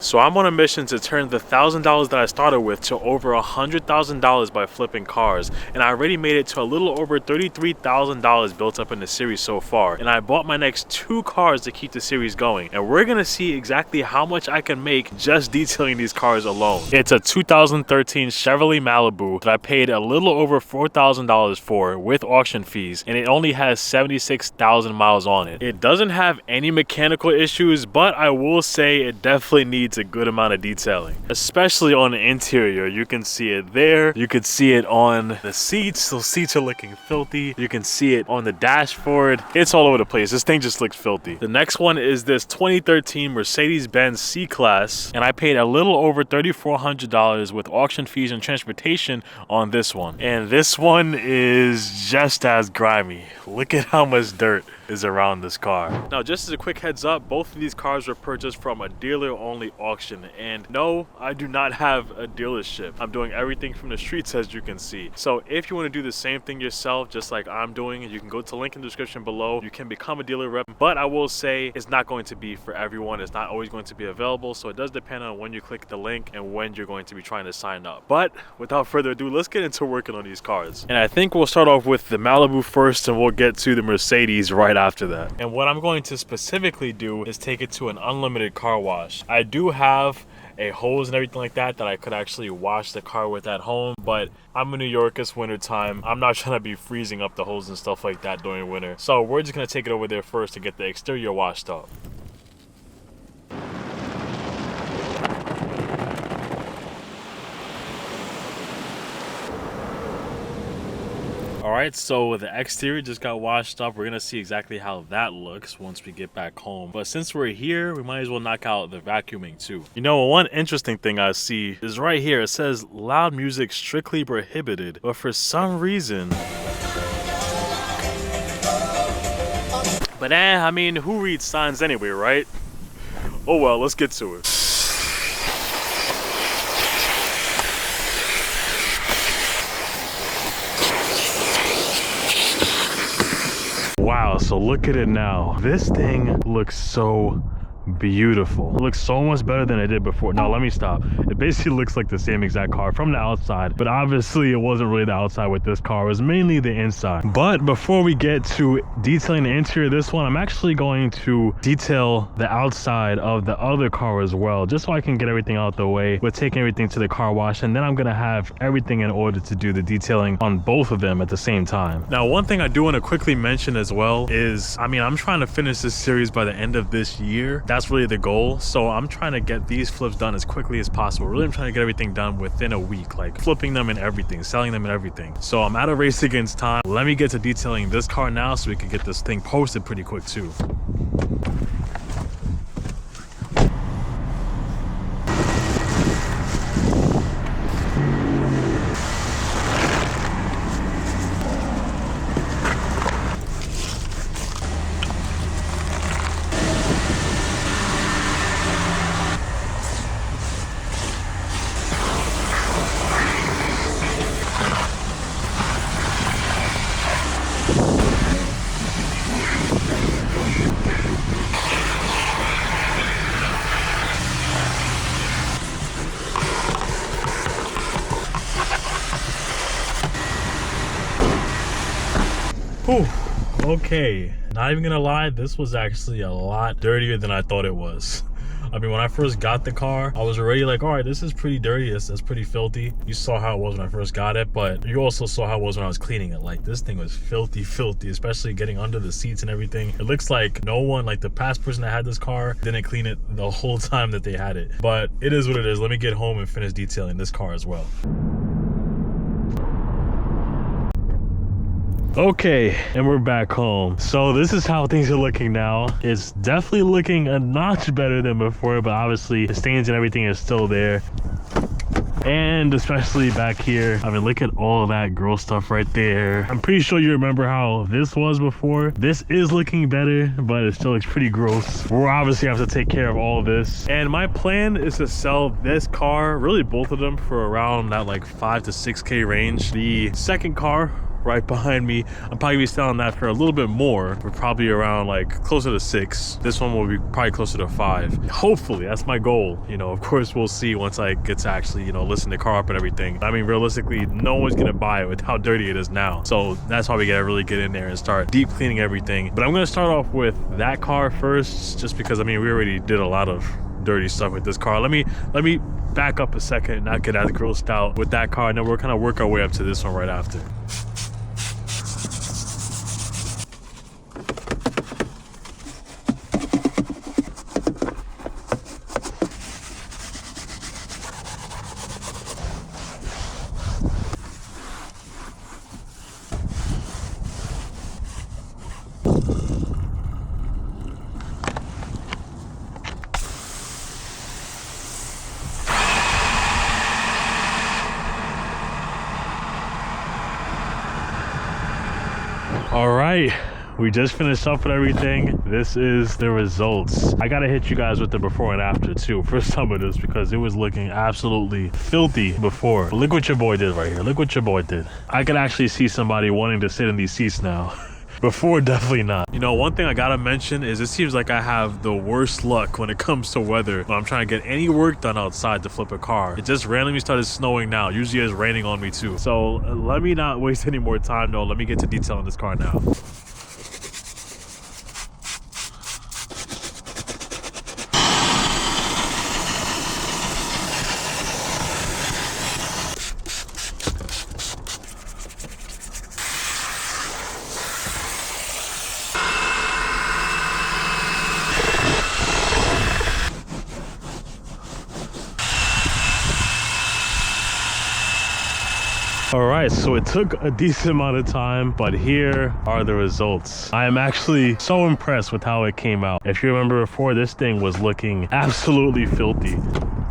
So I'm on a mission to turn the $1,000 that I started with to over $100,000 by flipping cars, and I already made it to a little over $33,000 built up in the series so far. And I bought my next 2 cars to keep the series going, and we're gonna see exactly how much I can make just detailing these cars alone. It's a 2013 Chevrolet Malibu that I paid a little over $4,000 for with auction fees, and it only has 76,000 miles on it. It doesn't have any mechanical issues, but I will say it definitely needs a good amount of detailing, especially on the interior. You can see it there. You can see it on the seats. Those seats are looking filthy. You can see it on the dashboard. It's all over the place. This thing just looks filthy. The next one is this 2013 Mercedes-Benz C-Class, and I paid a little over $3,400 with auction fees and transportation on this one. And this one is just as grimy. Look at how much dirt is around this car. Now, just as a quick heads up, both of these cars were purchased from a dealer-only auction, and no, I do not have a dealership. I'm doing everything from the streets, as you can see. So if you want to do the same thing yourself, just like I'm doing, you can go to the link in the description below. You can become a dealer rep, but I will say it's not going to be for everyone. It's not always going to be available, so it does depend on when you click the link and when you're going to be trying to sign up. But without further ado, let's get into working on these cars. And I think we'll start off with the Malibu first, and we'll get to the Mercedes right after that. And what I'm going to specifically do is take it to an unlimited car wash. I do have a hose and everything like that I could actually wash the car with at home, but I'm in New York, it's winter time. I'm not trying to be freezing up the hose and stuff like that during winter. So we're just gonna take it over there first to get the exterior washed up. Alright, so the exterior just got washed up. We're gonna see exactly how that looks once we get back home. But since we're here, we might as well knock out the vacuuming too. You know, one interesting thing I see is right here. It says loud music strictly prohibited, but for some reason... But I mean, who reads signs anyway, right? Oh well, let's get to it. Wow, so look at it now. This thing looks so beautiful. It looks so much better than it did before. Now let me stop. It basically looks like the same exact car from the outside, but obviously it wasn't really the outside with this car. It was mainly the inside. But before we get to detailing the interior of this one, I'm actually going to detail the outside of the other car as well, just so I can get everything out the way with taking everything to the car wash, and then I'm gonna have everything in order to do the detailing on both of them at the same time. Now, one thing I do want to quickly mention as well is, I mean, I'm trying to finish this series by the end of this year. That's really the goal. So I'm trying to get these flips done as quickly as possible. Really, I'm trying to get everything done within a week, like flipping them and everything, selling them and everything. So I'm at a race against time. Let me get to detailing this car now so we can get this thing posted pretty quick too. Whew. Okay, not even gonna lie, this was actually a lot dirtier than I thought it was. I mean, when I first got the car, I was already like, all right, this is pretty dirty, that's pretty filthy. You saw how it was when I first got it, but you also saw how it was when I was cleaning it. Like, this thing was filthy, especially getting under the seats and everything. It looks like no one, like the past person that had this car, didn't clean it the whole time that they had it. But it is what it is. Let me get home and finish detailing this car as well. Okay, and we're back home. So this is how things are looking now. It's definitely looking a notch better than before, but obviously the stains and everything is still there. And especially back here, I mean, look at all of that gross stuff right there. I'm pretty sure you remember how this was before. This is looking better, but it still looks pretty gross. We'll obviously have to take care of all of this. And my plan is to sell this car, really both of them, for around that like 5 to 6K range. The second car right behind me. I'm probably gonna be selling that for a little bit more. We're probably around like closer to 6. This one will be probably closer to 5. Hopefully, that's my goal. You know, of course we'll see once I get to actually, you know, listen the car up and everything. I mean, realistically, no one's gonna buy it with how dirty it is now. So that's why we gotta really get in there and start deep cleaning everything. But I'm gonna start off with that car first, just because I mean, we already did a lot of dirty stuff with this car. Let me back up a second and not get as grossed out with that car, and then we'll kind of work our way up to this one right after. All right, we just finished up with everything. This is the results. I gotta hit you guys with the before and after too for some of this, because it was looking absolutely filthy before. But look what your boy did right here. Look what your boy did. I could actually see somebody wanting to sit in these seats now. Before, definitely not. You know, one thing I gotta mention is it seems like I have the worst luck when it comes to weather. When I'm trying to get any work done outside to flip a car. It just randomly started snowing now. Usually it's raining on me too. So let me not waste any more time though. Let me get to detailing this car now. All right, so it took a decent amount of time, but here are the results. I am actually so impressed with how it came out. If you remember before, this thing was looking absolutely filthy,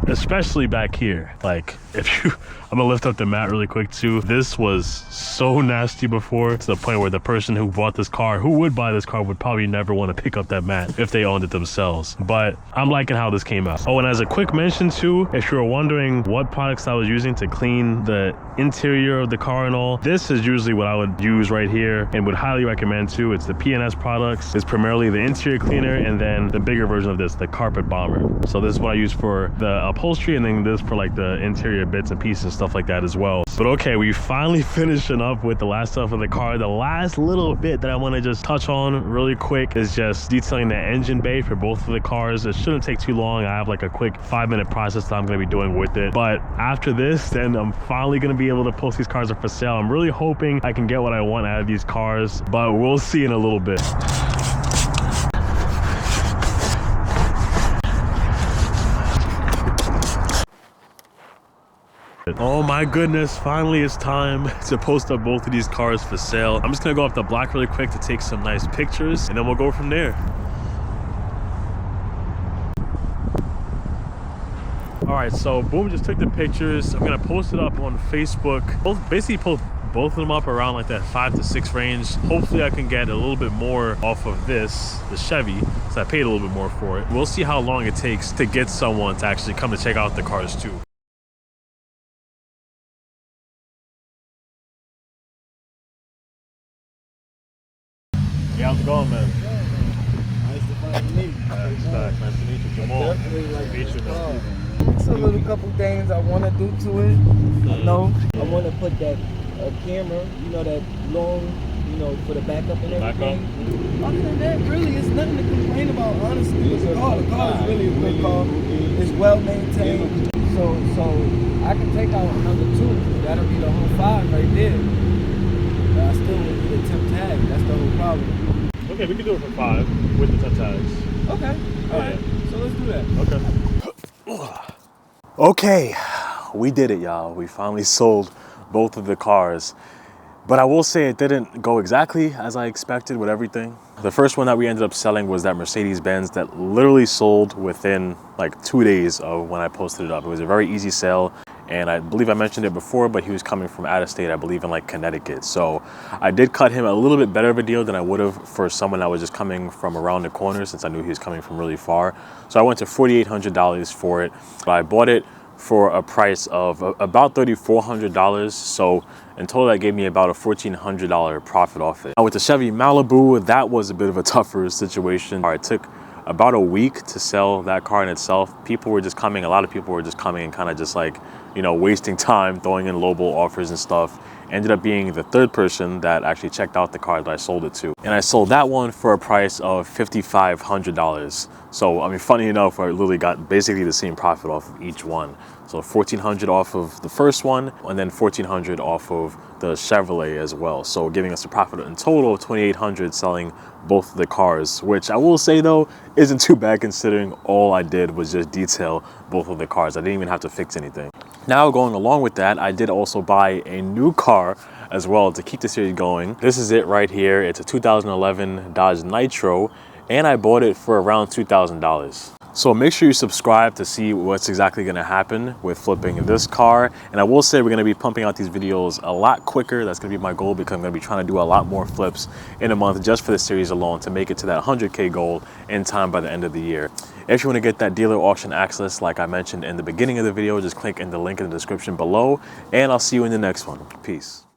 especially back here. Like, if you, I'm gonna lift up the mat really quick too. This was so nasty before, to the point where the person who bought this car, who would buy this car, would probably never want to pick up that mat if they owned it themselves. But I'm liking how this came out. Oh, and as a quick mention too, if you're wondering what products I was using to clean the interior of the car and all, this is usually what I would use right here and would highly recommend too. It's the P&S products. It's primarily the interior cleaner, and then the bigger version of this, the carpet bomber. So this is what I use for the upholstery, and then this for like the interior bits and pieces and stuff like that as well. But okay, we finally finishing up with the last stuff of the car. The last little bit that I want to just touch on really quick is just detailing the engine bay for both of the cars. It shouldn't take too long. I have like a quick 5-minute process that I'm going to be doing with it. But after this, then I'm finally going to be able to post these cars up for sale. I'm really hoping I can get what I want out of these cars, but we'll see in a little bit. Oh my goodness, finally it's time to post up both of these cars for sale. I'm just gonna go off the block really quick to take some nice pictures, and then we'll go from there. All right, so boom, just took the pictures. I'm gonna post it up on Facebook. Basically post both of them up around like that 5 to 6 range. Hopefully I can get a little bit more off of this, the Chevy, so I paid a little bit more for it. We'll see how long it takes to get someone to actually come to check out the cars too. Yeah, how's it going, man? Nice to finally meet you. Nice to meet you, Jamal. Nice to meet you, man. It's a little couple things I want to do to it. I know I want to put that camera, you know, that long, you know, for the backup and everything. Other than that, really, it's nothing to complain about, honestly. The car is really a good car. It's well maintained. So I can take out another 2. That'll be the whole 5 right there. But I still would need a temp tag. That's the whole problem. Okay, we can do it for 5 with the temp tags. Okay, all right. So let's do that. Okay. Okay, we did it, y'all. We finally sold both of the cars. But I will say it didn't go exactly as I expected with everything. The first one that we ended up selling was that Mercedes-Benz that literally sold within like 2 days of when I posted it up. It was a very easy sale. And I believe I mentioned it before, but he was coming from out of state, I believe in like Connecticut. So I did cut him a little bit better of a deal than I would have for someone that was just coming from around the corner, since I knew he was coming from really far. So I went to $4,800 for it. But I bought it for a price of about $3,400. So in total, that gave me about a $1,400 profit off it. Now with the Chevy Malibu, that was a bit of a tougher situation. It took about a week to sell that car in itself. People were just coming, a lot of people were just coming and kind of just like, you know, wasting time, throwing in lowball offers and stuff. Ended up being the third person that actually checked out the car that I sold it to. And I sold that one for a price of $5,500. So, I mean, funny enough, I literally got basically the same profit off of each one. So $1,400 off of the first one, and then $1,400 off of the Chevrolet as well. So giving us a profit in total of $2,800 selling both of the cars, which I will say though, isn't too bad considering all I did was just detail both of the cars. I didn't even have to fix anything. Now going along with that, I did also buy a new car as well to keep the series going. This is it right here. It's a 2011 Dodge Nitro, and I bought it for around $2,000. So make sure you subscribe to see what's exactly going to happen with flipping this car. And I will say we're going to be pumping out these videos a lot quicker. That's going to be my goal, because I'm going to be trying to do a lot more flips in a month just for the series alone to make it to that 100K goal in time by the end of the year. If you want to get that dealer auction access, like I mentioned in the beginning of the video, just click in the link in the description below, and I'll see you in the next one. Peace.